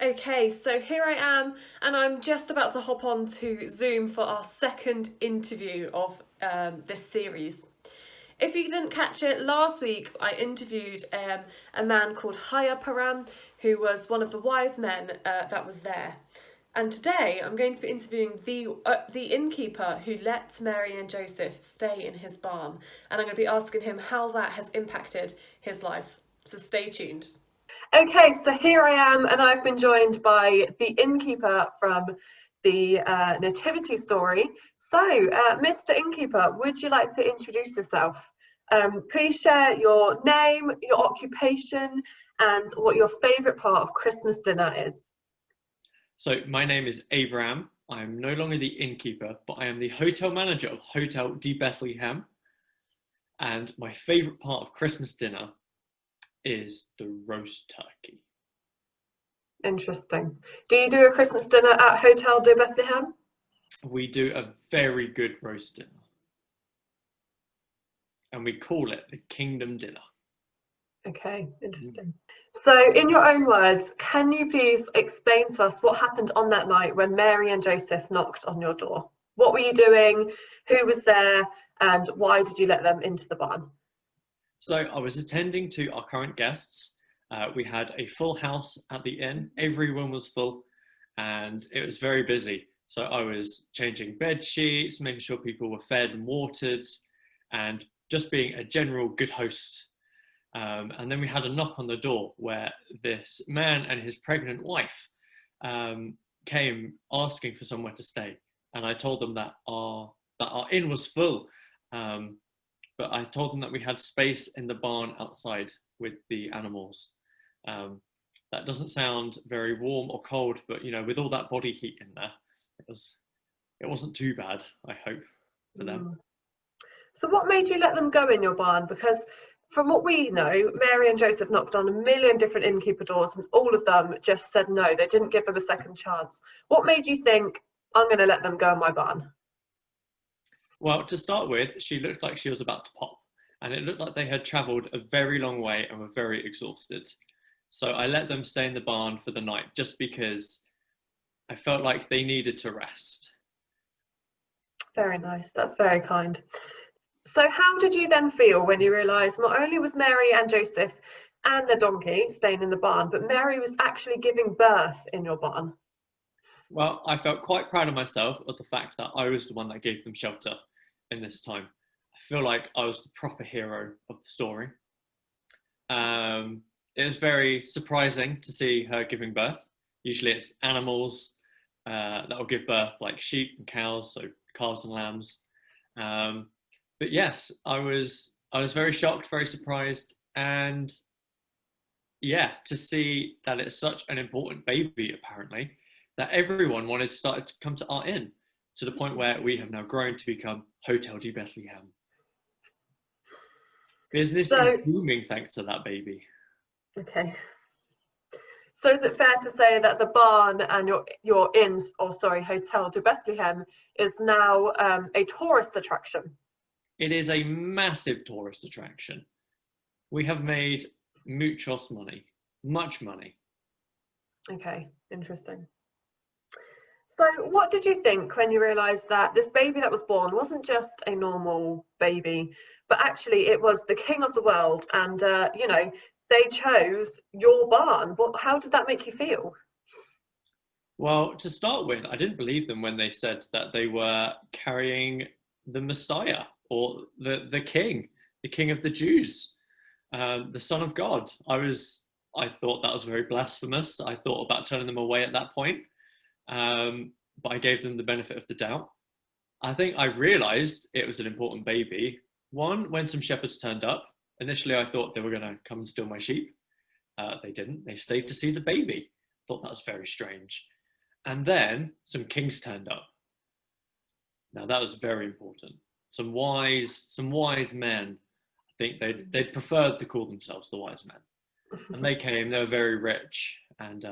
Okay, so here I am, and I'm just about to hop on to Zoom for our second interview of this series. If you didn't catch it, last week I interviewed a man called Haya Param, who was one of the wise men that was there. And today I'm going to be interviewing the innkeeper who let Mary and Joseph stay in his barn, and I'm going to be asking him how that has impacted his life. So stay tuned. Okay, so here I am, and I've been joined by the innkeeper from the Nativity story. So, Mr. Innkeeper, would you like to introduce yourself? Please share your name, your occupation, and what your favourite part of Christmas dinner is. So my name is Abraham. I'm no longer the innkeeper, but I am the hotel manager of Hotel de Bethlehem. And my favourite part of Christmas dinner is the roast turkey. Interesting. Do you do a Christmas dinner at Hotel de Bethlehem? We do a very good roast dinner. And we call it the Kingdom Dinner. Okay, interesting. So, in your own words, can you please explain to us what happened on that night when Mary and Joseph knocked on your door? What were you doing? Who was there? And why did you let them into the barn? So I was attending to our current guests. We had a full house at the inn. Everyone was full and it was very busy. So I was changing bed sheets, making sure people were fed and watered, and just being a general good host. And then we had a knock on the door where this man and his pregnant wife came asking for somewhere to stay. And I told them that our inn was full. But I told them that we had space in the barn outside with the animals. That doesn't sound very warm or cold, but with all that body heat in there, it wasn't too bad, I hope, for them. So what made you let them go in your barn? Because from what we know, Mary and Joseph knocked on a million different innkeeper doors and all of them just said no. They didn't give them a second chance. What made you think, I'm going to let them go in my barn? Well, to start with, she looked like she was about to pop, and it looked like they had travelled a very long way and were very exhausted. So I let them stay in the barn for the night just because I felt like they needed to rest. Very nice. That's very kind. So how did you then feel when you realised not only was Mary and Joseph and the donkey staying in the barn, but Mary was actually giving birth in your barn? Well, I felt quite proud of myself of the fact that I was the one that gave them shelter in this time. I feel like I was the proper hero of the story. It was very surprising to see her giving birth. Usually it's animals that will give birth, like sheep and cows, so calves and lambs. But yes, I was very shocked, very surprised, and yeah, to see that it's such an important baby, apparently, that everyone wanted to start to come to our inn, to the point where we have now grown to become Hotel de Bethlehem. Business is So, booming thanks to that baby. okay. So is it fair to say that the barn and your inn, or sorry, Hotel de Bethlehem is now a tourist attraction? It is a massive tourist attraction. We have made muchos money, much money. Okay, interesting. So what did you think when you realised that this baby that was born wasn't just a normal baby, but actually it was the king of the world, and they chose your barn? How did that make you feel? Well, to start with, I didn't believe them when they said that they were carrying the Messiah, or the king of the Jews, the Son of God. I thought that was very blasphemous. I thought about turning them away at that point, but I gave them the benefit of the doubt. I think I realised it was an important baby. One, when some shepherds turned up. Initially, I thought they were going to come and steal my sheep. They didn't. They stayed to see the baby. Thought that was very strange. And then some kings turned up. Now that was very important. Some wise men. I think they'd preferred to call themselves the wise men. And they came. They were very rich, and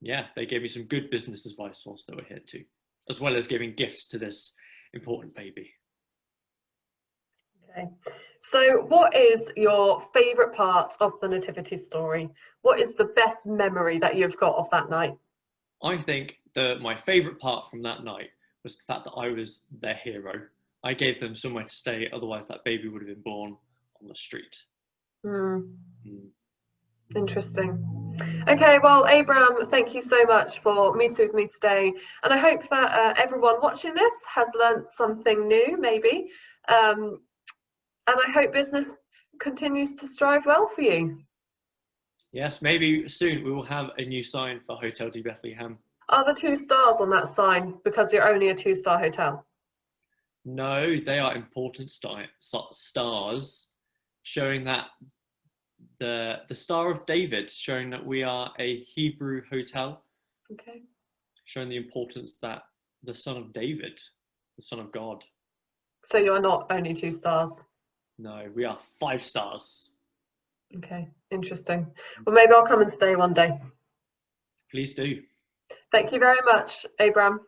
yeah, they gave me some good business advice whilst they were here too, as well as giving gifts to this important baby. Okay. So, what is your favourite part of the Nativity story? What is the best memory that you've got of that night? I think my favourite part from that night was the fact that I was their hero. I gave them somewhere to stay, otherwise that baby would have been born on the street. Hmm, Mm. interesting. Okay, well, Abraham, thank you so much for meeting with me today. And I hope that everyone watching this has learnt something new, maybe. Um, and I hope business continues to strive well for you. Yes, maybe soon we will have a new sign for Hotel de Bethlehem. Are there 2 stars on that sign because you're only a 2-star hotel? No, they are important stars, showing that the Star of David, showing that we are a Hebrew hotel, Okay. showing the importance that the Son of David, the Son of God. So you're not only 2 stars. No, we are 5 stars. Okay, interesting. Well, maybe I'll come and stay one day. Please do. Thank you very much, Abraham.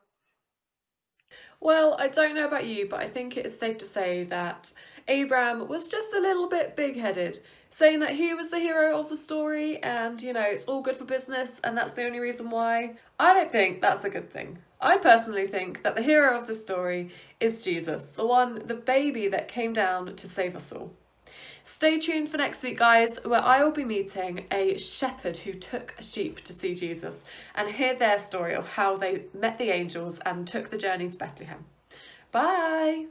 Well, I don't know about you, but I think it is safe to say that Abraham was just a little bit big-headed, saying that he was the hero of the story and, it's all good for business and that's the only reason why. I don't think that's a good thing. I personally think that the hero of the story is Jesus, the baby that came down to save us all. Stay tuned for next week, guys, where I will be meeting a shepherd who took a sheep to see Jesus and hear their story of how they met the angels and took the journey to Bethlehem. Bye!